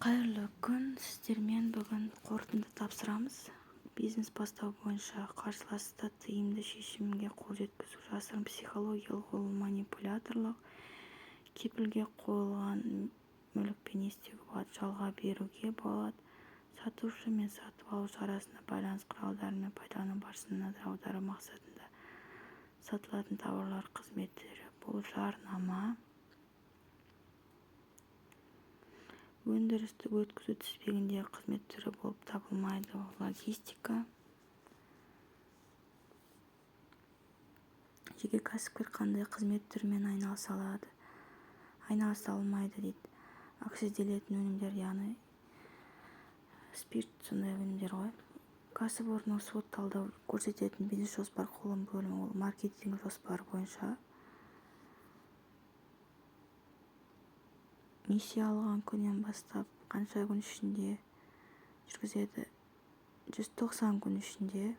Қайырлы күн, сіздермен бүгін қорытынды тапсырамыз. Бизнес бастау бойынша қарсыласты тиімді шешімге қол жеткізу. Жасырын психологиялық, ол манипуляторлық, кепілге қойылған мүлікпен не істеуге болады, жалға беруге болады. Сатушы мен сатып алушы арасында байланыс құралдары мен пайдалану барысына назар аудару мақсатында сатылатын тауарлар, қызметтері. Бұл жарнама. Өндірістік өткізу тізбегіндегі қызмет түрі болып табылмайды. Логистика. Жеке кәсіпкер қандай қызмет түрімен айналыса алмайды дейді. Акцизделетін өнімдер, яғни спирт, сондай өнімдер ғой. Кәсіпорынның сот талдау көрсететін бизнес жоспар құрылым бөлімі, ол маркетинг жоспары бойынша. Несие алған күннен бастап қанша күн ішінде жүргізеді? 190 күн ішінде.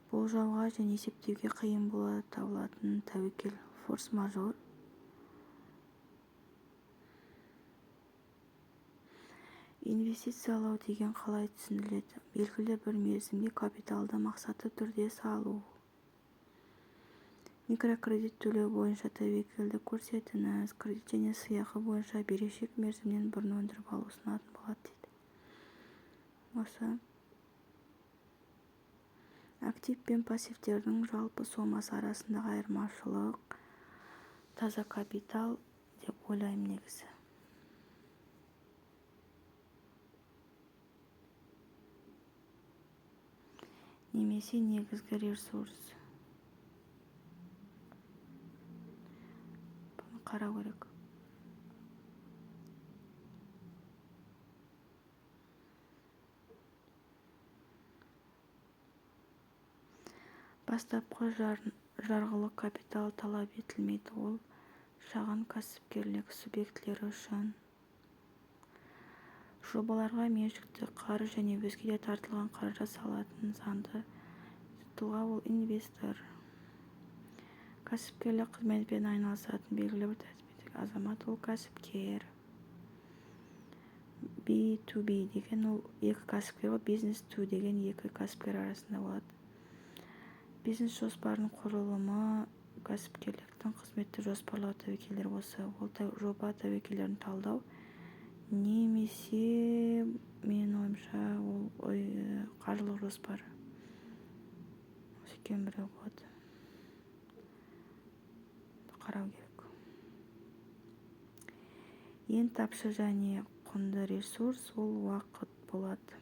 Болжауға және есептеуге қиын бола табылатын тәуекел, форс-мажор. Инвестициялау деген қалай түсіндіріледі? Белгілі бір мерзімге капиталды мақсатты түрде салу. Микрокредит төлеу бойынша тәуекелді көрсетіңіз. Кредит және сыйақы бойынша берешек мерзімнен бұрын өндіріп алу ұсынатын болады дейді. Осы актив пен пассивтердің жалпы сомасы арасындағы айырмашылық таза капитал деп ойлаймын негізі. Немесе негізгі ресурс. Қарау керек. Бастапқы жарғылық капитал талап етілмейді. Ол шағын кәсіпкерлік субъектілері үшін. Жобаларға меншікті қаржы және өзге де тартылған қаражат салатын заңды тұлға, ол инвестор. Кәсіпкерлік қызметпен айналысатын белгілі бір тәжірибедегі азамат, ол кәсіпкер. B2B деген ол екі кәсіпкер, бизнес 2 деген екі кәсіпкер арасында болады. Бизнес жоспарының құрылымы, кәсіпкерліктің қызметті жоспарлау тәуекелдері осы. Ол жоба тәуекелдерін талдау, немесе мен ойымша ол қаржылық жоспар. Осы екен біреу болады. Қарау керек. Ең тапшы және құнды ресурс, ол уақыт болады.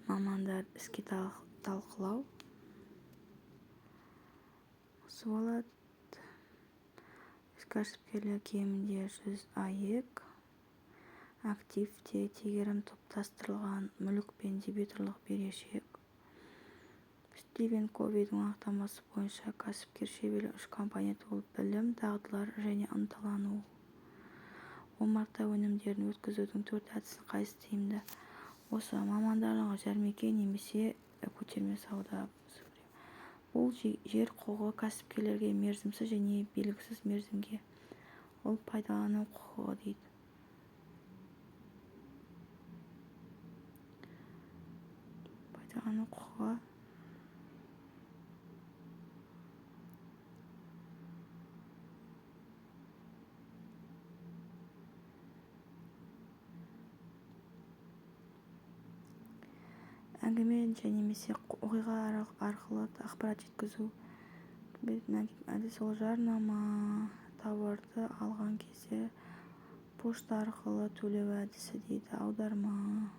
Мамандар іске талқылау. Осы болады. Кәсіпкерлік кемінде 100 АЕК. Активте тегерім топтастырылған мүлік пен дебиторлық берешек. Стивен Ковидің анықтамасы бойынша кәсіпкер шеберлік 3 компонент, ол білім, дағдылар және ынталану. Омарта өнімдерін өткізудің 4 әдісін қайсы тиімді? Осы мамандарға жәрмеңке немесе көтерме сауда. Бұл жер құқығы кәсіпкерлерге мерзімсіз және белгісіз мерзімге, ол пайдалану құқығы дейді. Пайдалану құқығы. Әңгіме және немесе оқиға арқылы ақпарат жеткізу. Әдіс, ол жарнама. Тауарды алған кезде пошта арқылы төлеу әдісі дейді. Аударма.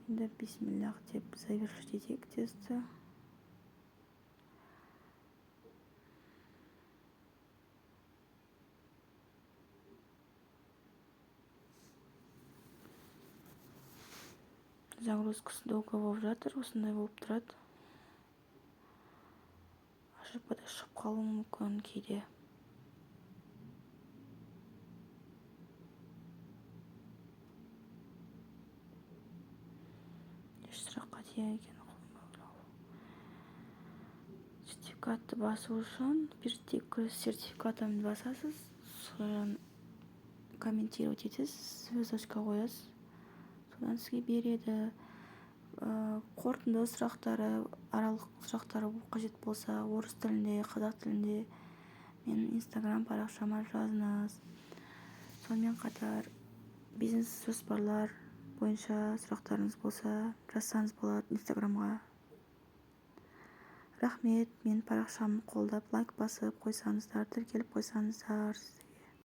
Енді бисмиллах деп завершить етейік тесті. Загрузкасы долго болып жатыр, осындай болып тұрады. Ошибкада шығып қалуы мүмкін кейде. Еш сұраққа тие екен. Сертификатты басу үшін сертификатын басасыз, содан комментировать етесіз, звездочка қоясыз, содан сізге береді. Қорытынды сұрақтары, аралық сұрақтары қажет болса орыс тілінде, қазақ тілінде менің инстаграм парақшама жазыңыз. Сонымен қатар бизнес жоспарлар бойынша сұрақтарыңыз болса жазсаңыз болады инстаграмға. Рахмет, мен парақшамды қолдап лайк басып қойсаңыздар, тіркеліп қойсаңыздар.